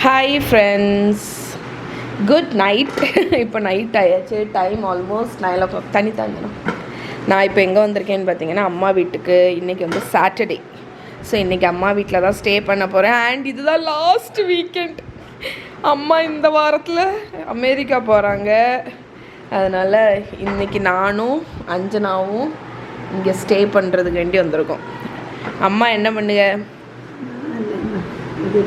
Hi friends, good night. இப்போ night ஆயாச்சு. Time almost 9 o'clock. தண்ணி தாங்கணும். நான் இப்போ எங்கே வந்திருக்கேன்னு பார்த்தீங்கன்னா அம்மா வீட்டுக்கு. இன்றைக்கி வந்து சாட்டர்டே. ஸோ இன்றைக்கி அம்மா வீட்டில் தான் ஸ்டே பண்ண போகிறேன். அண்ட் இதுதான் லாஸ்ட் வீக்கெண்ட். அம்மா இந்த வாரத்தில் அமெரிக்கா போகிறாங்க. அதனால் இன்றைக்கி நானும் அஞ்சனாவும் இங்கே ஸ்டே பண்ணுறதுக்கு வேண்டி வந்திருக்கோம். அம்மா என்ன பண்ணுங்க? இது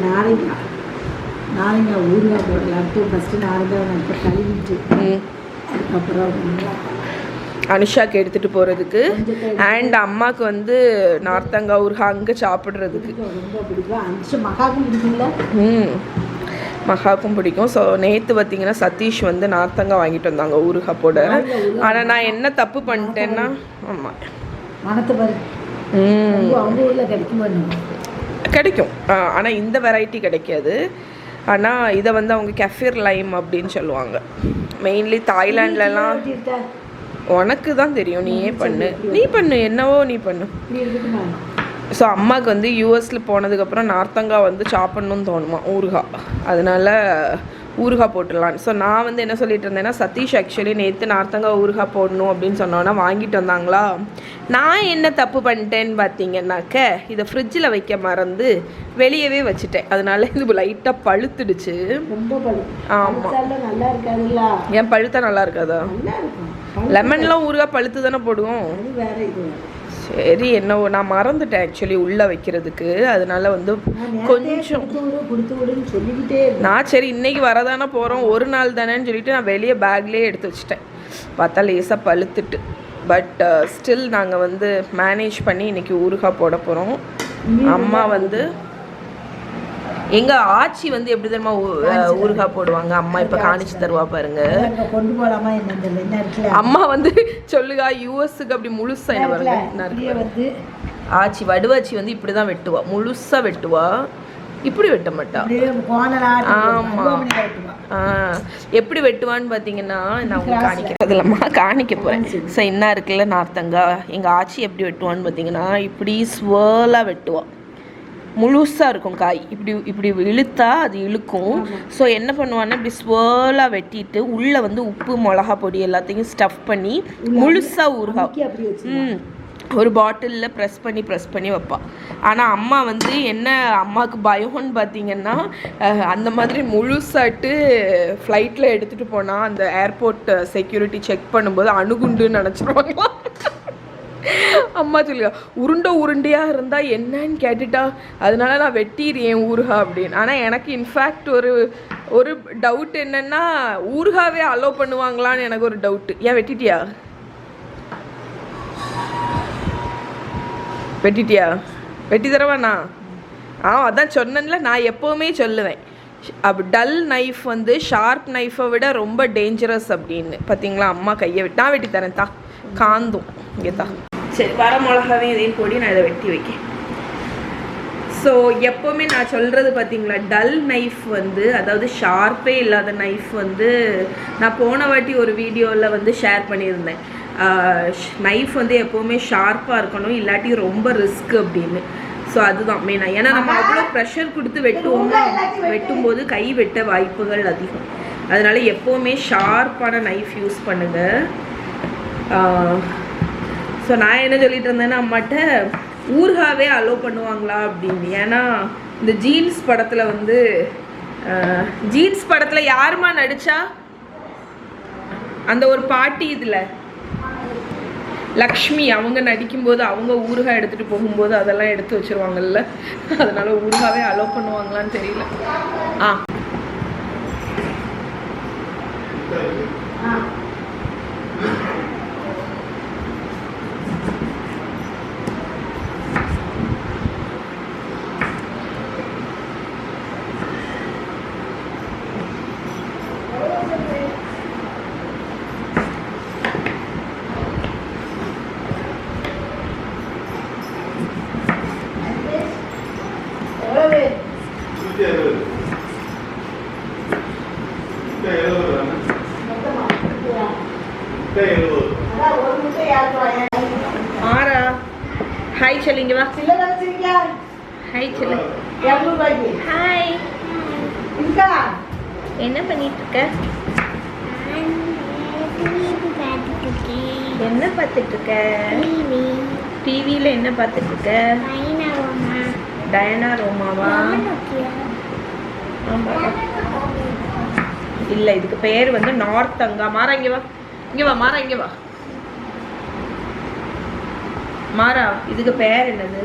நாளைங்க ஊறுகாய் போடலான்ட்டு ஃபஸ்ட்டு நாளைங்க இப்போ கழுவிட்டு அதுக்கப்புறம் அனுஷாக்கு எடுத்துகிட்டு போகிறதுக்கு அண்ட் அம்மாவுக்கு வந்து நார்த்தங்காய் ஊறுகாய் அங்கே சாப்பிட்றதுக்கு ரொம்ப பிடிக்கும். அனுஷா மகாவுக்கும் பிடிக்கும்ல? மகாவுக்கும் பிடிக்கும். ஸோ நேற்று பார்த்தீங்கன்னா சதீஷ் வந்து நார்த்தங்காய் வாங்கிட்டு வந்தாங்க ஊறுகாய் போட. ஆனால் நான் என்ன தப்பு பண்ணிட்டேன்னா, ஆமாம் மனத்தை பாரு, அவங்க ஊரில் கிடைக்கும். ஆனால் இந்த வெரைட்டி கிடைக்காது. ஆனால் இதை வந்து அவங்க கெஃபிர் லைம் அப்படின்னு சொல்லுவாங்க. மெயின்லி தாய்லாண்ட்லலாம். உனக்கு தான் தெரியும், நீயே பண்ணு என்னவோ நீ பண்ணு. ஸோ அம்மாவுக்கு வந்து யூஎஸில் போனதுக்கப்புறம் நார்த்தங்காய் வந்து சாப்பிட்ணுன்னு தோணுமா ஊறுகாய். அதனால ஊறுகாய் போட்டுடலான்னு. ஸோ நான் வந்து என்ன சொல்லிட்டு இருந்தேன்னா, சதீஷ் ஆக்சுவலி நேற்று நார்த்தங்காய் ஊறுகாய் போடணும் அப்படின்னு சொன்னோன்னா வாங்கிட்டு வந்தாங்களா. நான் என்ன தப்பு பண்ணிட்டேன்னு பார்த்தீங்கன்னாக்க, இதை ஃப்ரிட்ஜில் வைக்க மறந்து வெளியவே வச்சுட்டேன். அதனால இது லைட்டாக பழுத்துடுச்சு. ரொம்ப ஆமாம், நல்லா இருக்காதுல்ல? ஏன் பழுத்தா நல்லா இருக்காதா? லெமன்லாம் ஊறுகாய் பழுத்து தானே போடுவோம். வேற இது சரி, என்னவோ நான் மறந்துட்டேன் ஆக்சுவலி உள்ளே வைக்கிறதுக்கு. அதனால வந்து கொஞ்சம் நான் சரி இன்னைக்கு வரதானே போகிறோம், ஒரு நாள் தானேன்னு சொல்லிட்டு நான் வெளியே பேக்லேயே எடுத்து வச்சுட்டேன். பார்த்தா லேசாக பழுத்துட்டு. பட் ஸ்டில் நாங்கள் வந்து மேனேஜ் பண்ணி இன்றைக்கி ஊறுகாய் போட போகிறோம். அம்மா வந்து எங்கள் ஆச்சி வந்து எப்படி தெரியுமா ஊறுகாய் போடுவாங்க. அம்மா இப்போ காணிச்சு தருவா பாருங்க. கொண்டு போகலாமா என்ன? அம்மா வந்து சொல்லுகா யூஎஸ்க்கு அப்படி முழுசா என்ன பாருங்க. ஆச்சி வடுவாச்சி வந்து இப்படி தான் வெட்டுவா, முழுசா வெட்டுவா, இப்படி வெட்ட மாட்டா. ஆமாம், எப்படி வெட்டுவான்னு பார்த்தீங்கன்னா நான் உங்களுக்கு காணிக்கிறதுலம்மா காணிக்க போகிறேன். ஸோ என்ன இருக்குல்ல நார்த்தங்கா, எங்கள் ஆச்சி எப்படி வெட்டுவான்னு பார்த்தீங்கன்னா இப்படி ஸ்வர்லாக வெட்டுவா. முழுசாக இருக்கும் காய். இப்படி இழுத்தா அது இழுக்கும். ஸோ என்ன பண்ணுவான்னா இப்படி ஸ்வர்லாக வெட்டிட்டு உள்ளே வந்து உப்பு மிளகா பொடி எல்லாத்தையும் ஸ்டஃப் பண்ணி முழுசாக ஊறுகாய் ஒரு பாட்டிலில் ப்ரெஸ் பண்ணி வைப்பாள். ஆனால் அம்மா வந்து என்ன அம்மாவுக்கு பயம்னு பார்த்தீங்கன்னா, அந்த மாதிரி முழுசாட்டு ஃப்ளைட்டில் எடுத்துகிட்டு போனால் அந்த ஏர்போர்ட் செக்யூரிட்டி செக் பண்ணும்போது அணுகுண்டுன்னு நினச்சிருவாங்களா. அம்மா சொல்லுங்க, உருண்டையாக இருந்தால் என்னன்னு கேட்டுட்டா, அதனால நான் வெட்டிடுறேன் ஊறுகாய் அப்படின்னு. ஆனால் எனக்கு இன்ஃபேக்ட் ஒரு டவுட் என்னென்னா, ஊறுகாவே அலோவ் பண்ணுவாங்களான்னு எனக்கு ஒரு டவுட்டு. ஏன் வெட்டிட்டியா வெட்டி தரவாண்ணா? அதான் சொன்னேன்ல, நான் எப்போவுமே சொல்லுவேன் அப்படி டல் நைஃப் வந்து ஷார்ப் நைஃபை விட ரொம்ப டேஞ்சரஸ் அப்படின்னு. பார்த்தீங்களா, அம்மா கையை நான் வெட்டி தரேன் தா, காந்தும் இங்கே தான். சரி, வர மிளகாவே இதையும் போடி நான் இதை வெட்டி வைக்கேன். ஸோ எப்போவுமே நான் சொல்கிறது பார்த்தீங்களா, டல் நைஃப் வந்து, அதாவது ஷார்ப்பே இல்லாத நைஃப் வந்து, நான் போன வாட்டி ஒரு வீடியோவில் வந்து ஷேர் பண்ணியிருந்தேன். நைஃப் வந்து எப்போவுமே ஷார்ப்பாக இருக்கணும், இல்லாட்டி ரொம்ப ரிஸ்க் அப்படின்னு. ஸோ அதுதான் மெயினாக. ஏன்னா நம்ம அவ்வளோ ப்ரெஷர் கொடுத்து வெட்டும்போது கை வெட்ட வாய்ப்புகள் அதிகம். அதனால் எப்போவுமே ஷார்ப்பான நைஃப் யூஸ் பண்ணுங்கள். ஸோ நான் என்ன சொல்லிட்டு இருந்தேன்னா, அம்மாட்ட ஊறுகாவே அலோவ் பண்ணுவாங்களா அப்படின்னு. ஏன்னா இந்த ஜீன்ஸ் படத்தில் வந்து ஜீன்ஸ் படத்தில் யாருமா நடித்தா அந்த ஒரு பாட்டி, இதில் லக்ஷ்மி, அவங்க நடிக்கும்போது அவங்க ஊறுகாய் எடுத்துகிட்டு போகும்போது அதெல்லாம் எடுத்து வச்சுருவாங்கல்ல. அதனால ஊறுகாவே அலோவ் பண்ணுவாங்களான்னு தெரியல. ஆரா ஹாய் சொல்லிங்க வா. ஹாய் சொல்லு. ஹாய். என்ன பண்ணிட்டு இருக்க? என்ன பார்த்துட்டு இருக்க? டிவியில என்ன பார்த்துட்டு இருக்க? டயனா ரோமாவா? ஆமா. இல்ல, இதுக்கு பேர் வந்து நார்த்தங்கா. மாறா இங்க வா, இங்க வா. மாறா இங்க வா. மாறா, இதுக்கு பேர் என்னது?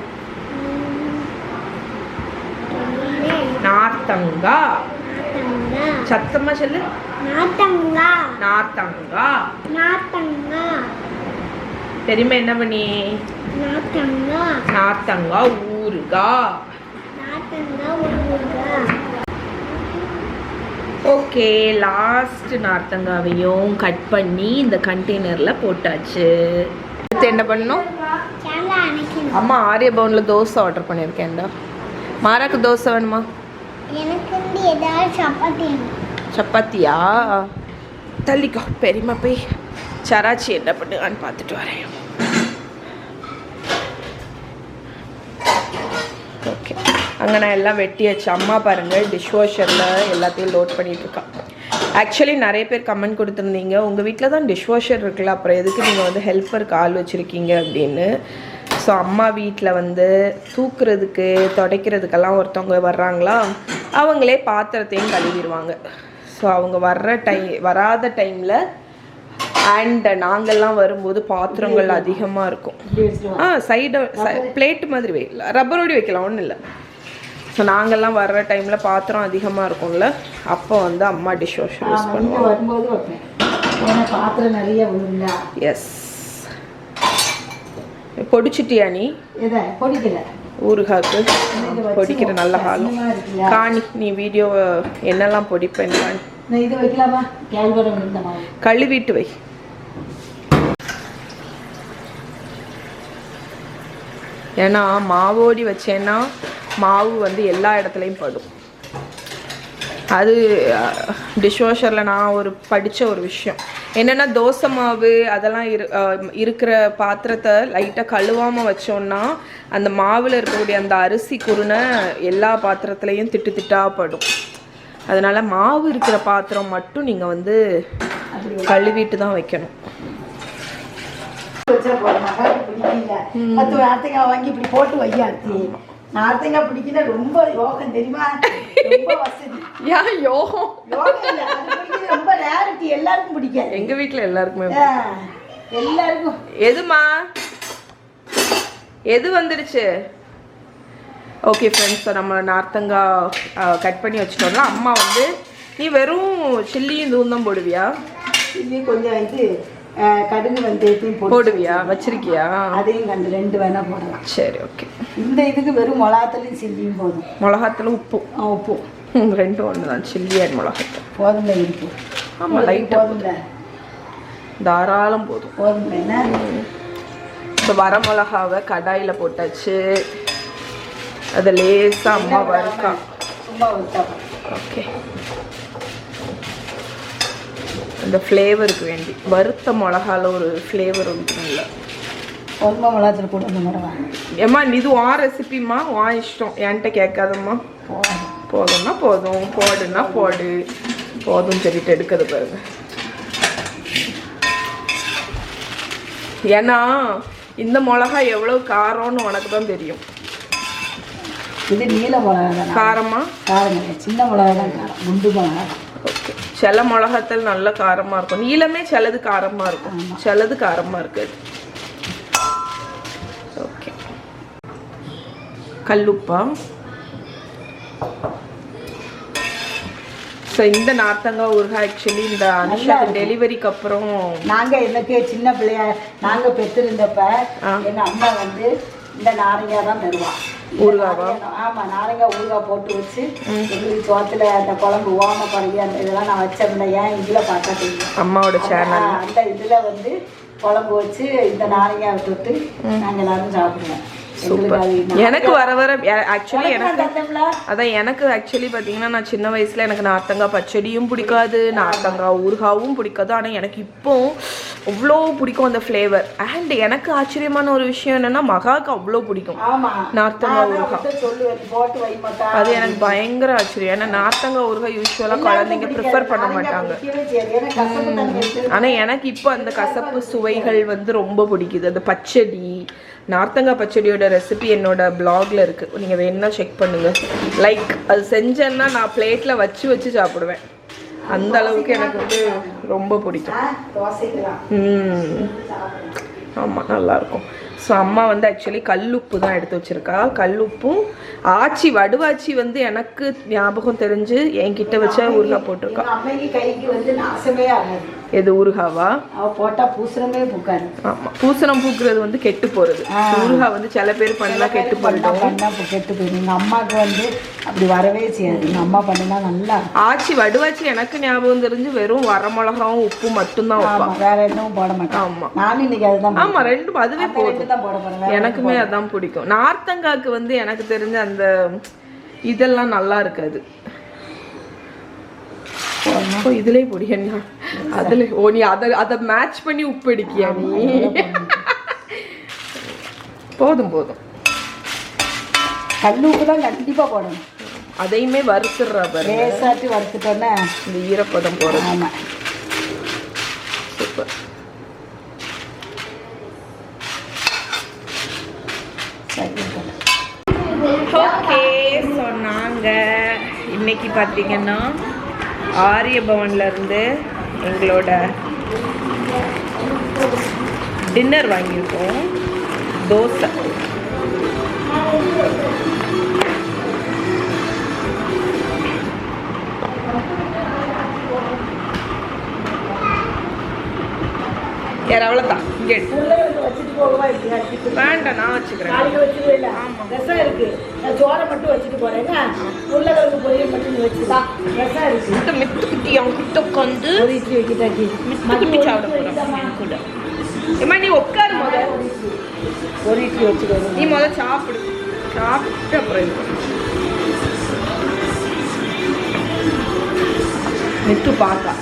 நார்த்தங்கா. சத்தமா சொல்லு. நார்த்தங்கா. நார்த்தங்கா. நார்த்தங்கா. தெரியுமா என்ன பண்ணி? நார்த்தங்கா. நார்த்தங்கா ஊறுகாய். நார்த்தங்கா ஊறுகாய். ஓகே, லாஸ்ட் நார்த்தங்காவையும் கட் பண்ணி இந்த கண்டெய்னர்ல போட்டாச்சு. அடுத்து என்ன பண்ணணும்? அம்மா ஆரிய பவன்ல தோசை ஆர்டர் பண்ணியிருக்கேன்டா. மாராக்கு தோசை வேணுமா? எனக்கு வந்து ஏதாவது சப்பாத்தி. சப்பாத்தியா? தள்ளிக்கோ, பெரியம்மா போய் சராச்சி என்ன பண்ணுவான்னு பார்த்துட்டு வரேன். ஓகே, அங்கே நான் எல்லாம் வெட்டியாச்சு. அம்மா பாருங்கள் டிஷ்வாஷரில் எல்லாத்தையும் லோட் பண்ணிகிட்ருக்கான். ஆக்சுவலி நிறைய பேர் கமெண்ட் கொடுத்துருந்தீங்க, உங்கள் வீட்டில் தான் டிஷ்வாஷர் இருக்குல்ல, அப்புறம் எதுக்கு நீங்கள் வந்து ஹெல்ப்பருக்கு ஆள் வச்சுருக்கீங்க அப்படின்னு. ஸோ அம்மா வீட்டில் வந்து தூக்குறதுக்கு துடைக்கிறதுக்கெல்லாம் ஒருத்தவங்க வர்றாங்களா, அவங்களே பாத்திரத்தையும் கழுவிடுவாங்க. ஸோ அவங்க வராத டைமில் அண்ட் நாங்கள்லாம் வரும்போது பாத்திரங்கள் அதிகமாக இருக்கும். சைடு பிளேட்டு மாதிரி வைக்கலாம், ரப்பரோடி வைக்கலாம், ஒன்றும் இல்லை. ஸோ நாங்கள்லாம் வர்ற டைமில் பாத்திரம் அதிகமாக இருக்கும்ல, அப்போ வந்து அம்மா டிஷ் வாஷர் யூஸ் பண்ணுவோம். வரும்போது வைப்பேன், ஏன்னா பாத்திரம் நிறைய விழுந்தா. எஸ். பொடிச்சிட்டியா நீ? இதை பொடிக்கல, ஊறுகாய்க்கு பொடிக்கிற நல்ல காலம். காணி நீ வீடியோ என்னெல்லாம் பொடிப்பேன் காணி. இது வைக்கலாமா? கேழ்வரம் விழுந்த மாவு கழுவிட்டு வை. ஏன்னா மாவோடி வச்சேன்னா மாவு வந்து எல்லா இடத்துலையும் படும். அது டிஷ்வாஷரில் நான் படித்த ஒரு விஷயம் என்னென்னா, தோசை மாவு அதெல்லாம் இருக்கிற பாத்திரத்தை லைட்டாக கழுவாமல் வச்சோன்னா அந்த மாவில் இருக்கக்கூடிய அந்த அரிசி குருணை எல்லா பாத்திரத்துலேயும் திட்டு திட்டாக படும். அதனால் மாவு இருக்கிற பாத்திரம் மட்டும் நீங்கள் வந்து கழுவிட்டு தான் வைக்கணும். வாங்கி இப்படி போட்டு வையாச்சு. நார்த்தங்காய் பிடிக்கிற ரொம்ப யோகம் தெரியுமா? ரொம்ப வசதி. ஏன் யோகம்? ரொம்ப ரேரிட்டி, எல்லாருக்கும் பிடிக்காது. எங்க வீட்டுல எல்லாருக்குமே எல்லாருக்கும். எதுமா எது வந்துடுச்சு? ஓகே ஃப்ரெண்ட்ஸ், நம்ம நார்த்தங்காய் கட் பண்ணி வச்சுட்டோம்னா அம்மா வந்து நீ வெறும் சில்லியும் இதுவும் தான் போடுவியா? சில்லி கொஞ்சம் இது கடுகு வெந்தயத்தையும் போடுவியா? வச்சிருக்கியா? அதையும் கண்டு 2 வேணா போடலாம். சரி, ஓகே. இந்த இதுக்கு வெறும் மிளகாத்தூளும் சில்லியும் போதும். மிளகாத்தூளும் உப்பு? உப்பு ரெண்டும் ஒன்று தான். சில்லி அண்ட் மிளகாத்தூள் போதும்ல இருக்கு. ஆமாம், லைட்டாக போதும்ல, தாராளம் போதும். போதும்ல. என்ன இப்போ வர மிளகாவை கடாயில் போட்டாச்சு. அதை லேசாக அம்மா வறுக்கா. சும்மா வறுத்தா. ஓகே, அந்த ஃப்ளேவருக்கு வேண்டி வறுத்த மிளகால ஒரு ஃப்ளேவர் வந்துடும்ல. ரொம்ப மிளகாத்தூள் போட்டு அந்த மிளகா. ஏம்மா இது வா ரெசிபிம்மா, வா இஷ்டம், என்கிட்ட கேட்காதம்மா. போதும்னா போதும், போடுன்னா போடு, போதும் சொல்லிட்டு எடுக்கிறது பாருங்க. ஏன்னா இந்த மிளகா எவ்வளவு காரம்னு உனக்கு தான் தெரியும். இது நீல மிளகா. காரமா? காரம் சின்ன மிளகா தான் காரம், குண்டு மிளகா. ஓகே, சில மிளகாத்தல் நல்ல காரமாக இருக்கும். நீளமே சிலது காரமாக இருக்கும், சிலது காரமாக இருக்காது. ஓகே, கல்லுப்பா. ஸோ இந்த நார்த்தங்காய் ஊறுகாய் ஆக்சுவலி இந்த அனுஷா டெலிவரிக்கு அப்புறம் நாங்கள் எனக்கு சின்ன பிள்ளையா நாங்கள் பெற்றிருந்தப்ப எங்கள் அம்மா வந்து இந்த நாரங்காய் தான் தருவான். ஊறுகாவா? ஆமாம், நாரங்காய் ஊறுகாய் போட்டு வச்சு எங்களுக்கு சோத்தில் அந்த குழம்பு ஓம பழகி அந்த இதெல்லாம் நான் வச்சிருந்தேன். ஏன் இதில் பார்த்தா தெரியும், அம்மாவோட சேனல். அந்த இதில் வந்து குழம்பு வச்சு இந்த நாரங்காய் தொட்டு நாங்கள் எல்லாரும் சாப்பிடுவோம். சூப்பர். எனக்கு வர வர ஆக்சுவலி எனக்கு ஆக்சுவலி பார்த்தீங்கன்னா நான் சின்ன வயசில் எனக்கு நார்த்தங்காய் பச்சடியும் பிடிக்காது, நார்த்தங்காய் ஊறுகாவும் பிடிக்காது. ஆனால் எனக்கு இப்போ அவ்வளோ பிடிக்கும் அந்த ஃப்ளேவர். அண்ட் எனக்கு ஆச்சரியமான ஒரு விஷயம் என்னன்னா மகாவுக்கு அவ்வளோ பிடிக்கும் நார்த்தங்காய் ஊறுகாய். அது எனக்கு பயங்கர ஆச்சரியம். ஏன்னா நார்த்தங்காய் ஊறுகாய் யூஸ்வலாக குழந்தைங்க ப்ரிஃபர் பண்ண மாட்டாங்க. ஆனால் எனக்கு இப்போ அந்த கசப்பு சுவைகள் வந்து ரொம்ப பிடிக்குது. அந்த பச்சடி, நார்த்தங்காய் பச்சடியோட ரெசிபி என்னோட பிளாக்ல இருக்கு, நீங்க வேணும்னா செக் பண்ணுங்க. லைக் அது செஞ்சேன்னா நான் பிளேட்ல வச்சு வச்சு சாப்பிடுவேன். அந்த அளவுக்கு எனக்கு வந்து ரொம்ப பிடிக்கும். ஆமா, நல்லா இருக்கும். ஸோ அம்மா வந்து ஆக்சுவலி கல்லுப்பு தான் எடுத்து வச்சிருக்கா. கல்லுப்பும் ஆச்சி வடுவாச்சி வந்து எனக்கு ஞாபகம் தெரிஞ்சு என்கிட்ட வச்ச ஊறுகாய் போட்டிருக்கா. கைக்கு வந்து நாசமே ஆகாது. எது ஊறுகாவா? போட்டா பூசணமே பூக்காது. ஆமா, பூசணம் பூக்குறது வந்து கெட்டு போறது. ஊறுகாய் வந்து சில பேர் பண்ணா கெட்டு போயிடும். கெட்டு போயிடும். எங்க அம்மாவுக்கு வந்து அப்படி வரவே செய்யாது. எங்க அம்மா பண்ணினா நல்லா. ஆச்சி வடுவாச்சி எனக்கு ஞாபகம் தெரிஞ்சு வெறும் வரமிளகாவும் உப்பு மட்டும்தான் வைப்பா, வேற எதுவும் போட மாட்டேன். ஆமா, நானும் இன்னைக்கு அதுதான். ஆமா, ரெண்டும் அதுவே போதும். எனக்குமே அதான் பிடிக்கும். நார்த்தங்காய்க்கு வந்து எனக்கு தெரிஞ்ச அந்த இதெல்லாம் நல்லா இருக்காது. இதுலயே பொடியா அதுல நீ அத மேட்ச் பண்ணி உப்பு அடிக்கியா நீ? போதும் போதும். கல்லுப்பு தான் கண்டிப்பா போடணும். அதையுமே வறுத்துடுறா பாரு. லேசாட்டி வறுத்துட்டோன்னா இந்த ஈரப்பதம் போறது. ஆமா, சூப்பர். ஓகே, ஸோ நாங்கள் இன்னைக்கு பார்த்தீங்கன்னா ஆரியபவன்லேருந்து எங்களோட டின்னர் வாங்கியிருக்கோம். தோசை. யார் அவ்வளோதான் இங்கே வச்சுட்டு போகவா? வேண்டாம், நான் வச்சுக்கிறேன். ரசம் இருக்கு, நான் சோறை மட்டும் வச்சுட்டு போறேங்க. உருளைக்கிழங்கு பொரியல் மட்டும் நீ வச்சுதான். ரசம் இருக்கு. மித்து குட்டி அவங்க கிட்ட உட்காந்து ஒரு இட்லி வைக்கிட்டாக்கி மித்து குட்டி சாப்பிட போகிறோம் கூட. ஏமா நீ உட்காரு, முதல் ஒரு இட்லி வச்சுக்கோங்க. நீ முதல் சாப்பிடு, சாப்பிட்டு அப்புறம் இது பண்ணு. மித்து பார்க்கா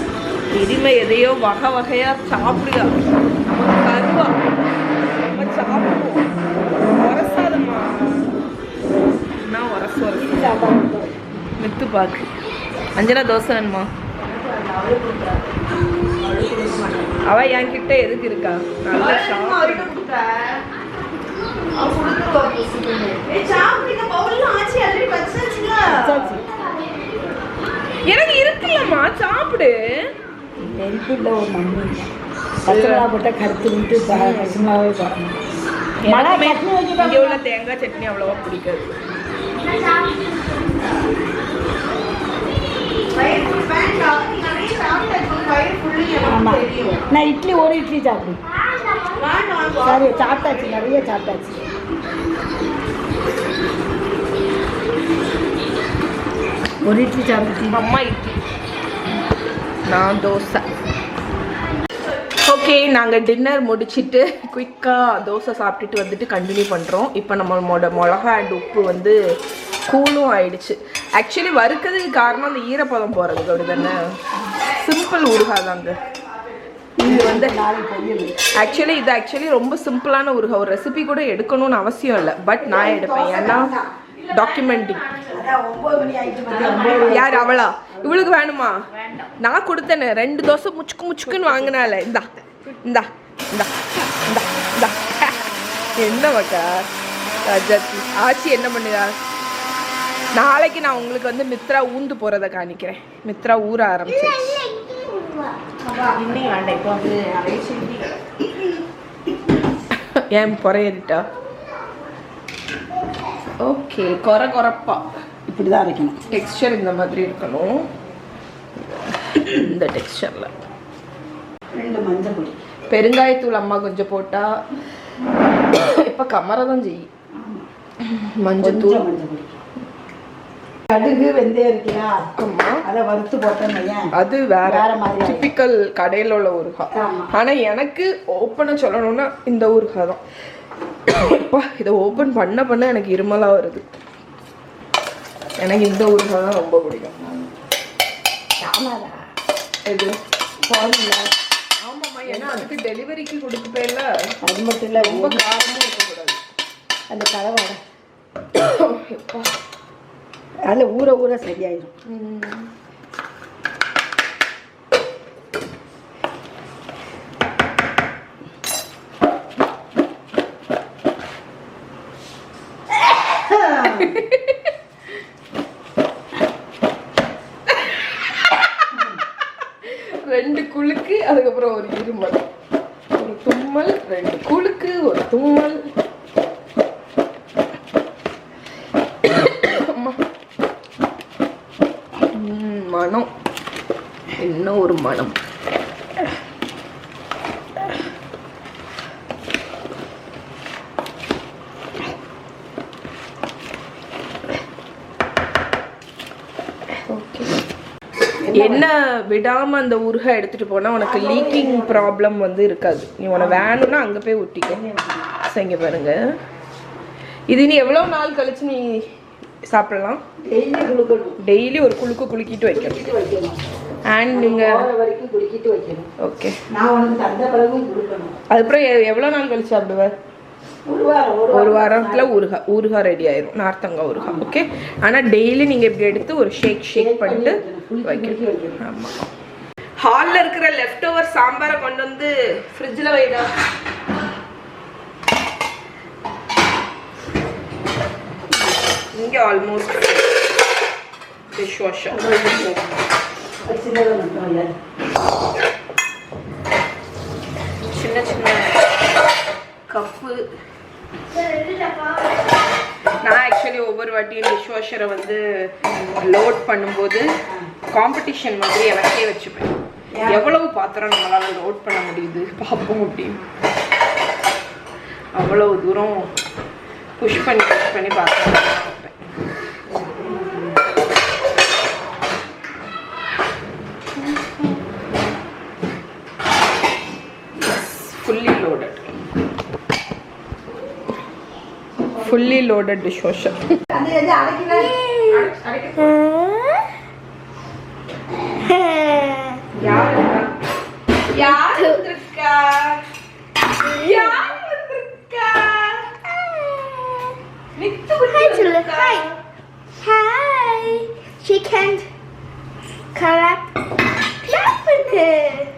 இனிமே எதையோ வகை வகையா சாப்பிடுயா. நமக்கு கருவா, நம்ம சாப்பிடுவோம். உரசாதம்மா, நான் உரசு உரசு சாப்பாடு மித்து பாக்கு. அஞ்சனா தோசை வேணுமா? அவ என்கிட்ட எதுக்கு இருக்கா? நல்லா எனக்கு இருக்குல்லம்மா, சாப்பிடு. நெருப்பில் ஒரு மண்ணு பச்சைமிளகா போட்டால் கருத்துட்டு பச்சைமிளகாவே போடணும். இங்கே உள்ள தேங்காய் சட்னி அவ்வளோவா பிடிக்காது. ஆமாம், நான் இட்லி ஒரு இட்லி சாப்பிடுவேன். சரி, சாப்பிட்டாச்சு, நிறைய சாப்பிட்டாச்சு. ஒரு இட்லி சாப்பிட்டு அம்மா இட்லி, நான் தோசை. ஓகே, நாங்கள் டின்னர் முடிச்சுட்டு குயிக்காக தோசை சாப்பிட்டுட்டு வந்துட்டு கண்டினியூ பண்ணுறோம். இப்போ நம்மளோட மிளகா அண்ட் உப்பு வந்து கூலும் ஆயிடுச்சு. ஆக்சுவலி வறுக்கிறதுக்கு காரணம் அந்த ஈரப்பதம் போகிறதுக்கு, அப்படி தானே? சிம்பிள் ஊறுகாய் தாங்க இது வந்து. இது ஆக்சுவலி ரொம்ப சிம்பிளான ஊறுகாய். ஒரு ரெசிபி கூட எடுக்கணும்னு அவசியம் இல்லை, பட் நான் எடுப்பேன். ஏன்னா டாக்குமெண்டிங். யார் அவளா? இவளுக்கு வேணுமா? நான் கொடுத்தேனே 2 தோசை முச்சுக்குன்னு வாங்கினால. இந்தா இந்தா இந்தா இந்தா இந்தா. என்ன மக்கா ராஜாச்சி ஆச்சி என்ன பண்ணுதா? நாளைக்கு நான் உங்களுக்கு வந்து மித்ரா ஊந்து போகிறத காணிக்கிறேன். மித்ரா ஊற ஆரம்பிச்சிருச்சு. இன்னும் வேண்டாம், இப்போ வந்து நிறைய செய்திகள். ஏன் பொறையறிட்டா? ஓகே, கொரப்பா இப்படி தான் அரைக்கணும். டெக்ஸ்சர் இந்த மாதிரி இருக்கணும். இந்த டெக்ஸ்சரில் 2 மஞ்சள் பொடி, பெருங்காயத்தூள் அம்மா கொஞ்சம் போட்டா. இப்போ கமரை தான் செய்யும். மஞ்சள் தூள், கடுகு, வெந்தயம் இருக்கியா? அம்மா அதை வறுத்து போட்டேன். அது வேற மாதிரி டிப்பிக்கல் கடையில் உள்ள ஊறுகாய். ஆனால் எனக்கு ஓப்பனாக சொல்லணும்னா இந்த ஊறுகாய் தான். அப்பா இதை ஓப்பன் பண்ண எனக்கு இருமலா வருது. எனக்கு இந்த ஊறுகாய் தான் ரொம்ப பிடிக்கும். இது ஃபார்முலா. ஆமாம்மா, ஏன்னா அதுக்கு டெலிவரிக்கு கொடுத்துப்பேல. அது மட்டும் இல்லை, ரொம்ப காரமும் இருக்கக்கூடாது. அந்த கலவாடை எப்பா அதில் ஊற ஊற சரியாயிடும். ரெண்டு குலுக்கு, அதுக்கப்புறம் ஒரு இருமல், ஒரு தும்மல், ரெண்டு குலுக்கு, ஒரு தும்மல். மனம், என்ன ஒரு மனம். என்ன விடாம அந்த ஊறுகாய் எடுத்துட்டு போனா உனக்கு லீக்கிங் ப்ராப்ளம் வந்து இருக்காது. நீ உன வேணும்னா அங்க போய் ஊட்டிக்க. இங்க பாருங்க, இது நீ எவ்வளவு நாள் கழிச்சு நீ சாப்பிடலாம்? டெய்லி ஒரு குலுக்கு குலுக்கிட்டு வைக்கணும். அண்ட் நீங்க வரைக்கும் குலுக்கிட்டு வைக்கணும். ஓகே, நான் உனக்கு தந்த பிறகும் கொடுக்கணும். அதுக்கப்புறம் எவ்வளவு நாள் கழிச்சு சாப்பிடுவேன்? ஒரு வாரத்துல ஊறுகாய் ரெடி ஆயிரும், நார்த்தங்காய் ஊறுகாய். ஓகே, ஆனா டெய்லி நீங்க இப்படி எடுத்து ஒரு ஷேக் பண்ணிட்டு வைக்கணும். ஆமா, ஹால்ல இருக்கிற லெஃப்ட் ஓவர் சாம்பாரை கொண்டு வந்து ஃப்ரிட்ஜ்ல வைடா. இங்க ஆல்மோஸ்ட் டிஷ் வாஷர். சின்ன சின்ன கப்பு. நான் ஆக்சுவலி ஒவ்வொரு வாட்டியும் டிஷ் வாஷரை வந்து லோட் பண்ணும்போது காம்படிஷன் மாதிரி எனக்கே வச்சுப்பேன். எவ்வளவு பாத்திரம் நம்மளால லோட் பண்ண முடியுது பார்ப்போம் அப்படின்னு. அவ்வளவு தூரம் புஷ் பண்ணி பார்ப்பேன். fully loaded dishwasher. Hi. She can't clap.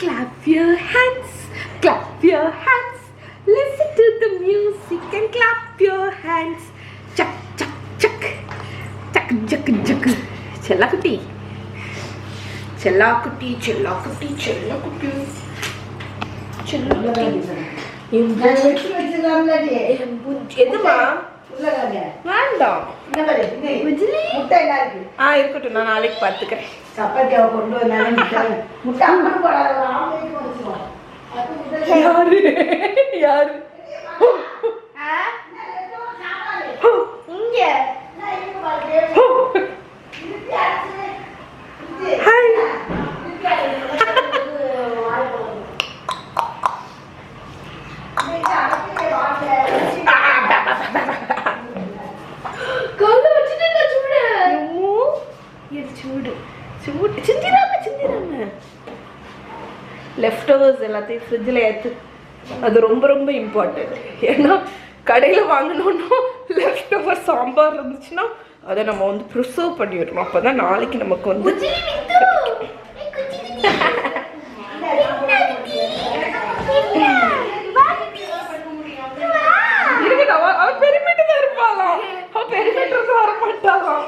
Clap your hands. Clap your hands. Listen to the music and clap your hands. Chuck, chuck, chuck. Chuck, chuck, chuck. Chellakutti. Chellakutti, chellakutti, chellakutti. Chellakutti. எதுமா வேண்டாம். இருக்கட்டும், நான் நாளைக்கு பார்த்துக்கிறேன். சப்பாத்தியாவை கொண்டு வந்தாலும் முட்டை யாரு யாரு இங்க லெஃப்ட் ஓவர்ஸ் எல்லாத்தையும் ஃப்ரிட்ஜில் ஏற்று. அது ரொம்ப ரொம்ப இம்பார்ட்டன்ட். ஏன்னா கடையில் வாங்கினோன்னா லெஃப்ட் ஓவர் சாம்பார் இருந்துச்சுன்னா அதை நம்ம வந்து ப்ரிசர்வ் பண்ணிடணும். அப்போ தான் நாளைக்கு நமக்கு வந்து அவ பெருமிட்டு தான் இருப்பாளாம். அவ பெருமிட்டு வர மாட்டாளாம்.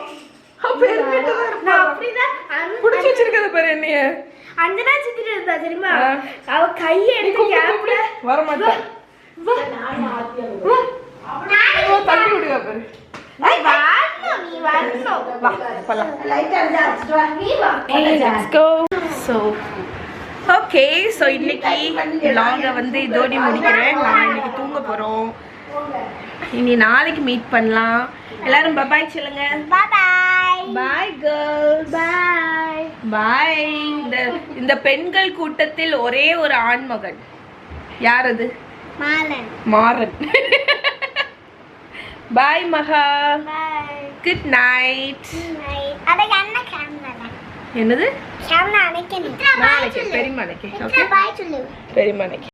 அவ பெருமிட்டு தான் இருப்பாளாம். பிடிச்சி வச்சிருக்கத பாரு என்னைய. அஞ்சனா சித்திட்டு இருந்தா தெரியுமா? அவ கையை எடுத்து கேப்ல வர மாட்டா. தள்ளி விடுவா பாரு. நீ வரணும். வா போலாம். லைட்டா இருந்தா அடிச்சிட்டு வா. நீ வா. Let's go. So okay, so இன்னைக்கு vlog வந்து இதோட முடிக்கிறேன். நான் இன்னைக்கு தூங்க போகிறோம். இனி நாளைக்கு மீட் பண்ணலாம். எல்லாரும் பாய் சொல்லுங்க. பாய் பாய் கேர்ள்ஸ். பாய் பாய். இந்த பெண்கள் கூட்டத்தில் ஒரே ஒரு ஆண்மகன். யார் அது? மாலன். மாறன். பாய் மகா. Bye good night. அட என்ன கேமரா என்னது கேமரா அணைக்கணும் நாளைக்கு பெரியம்மா அன்னைக்கு. ஓகே பாய் சொல்லு பெரியம்மா அன்னைக்கு.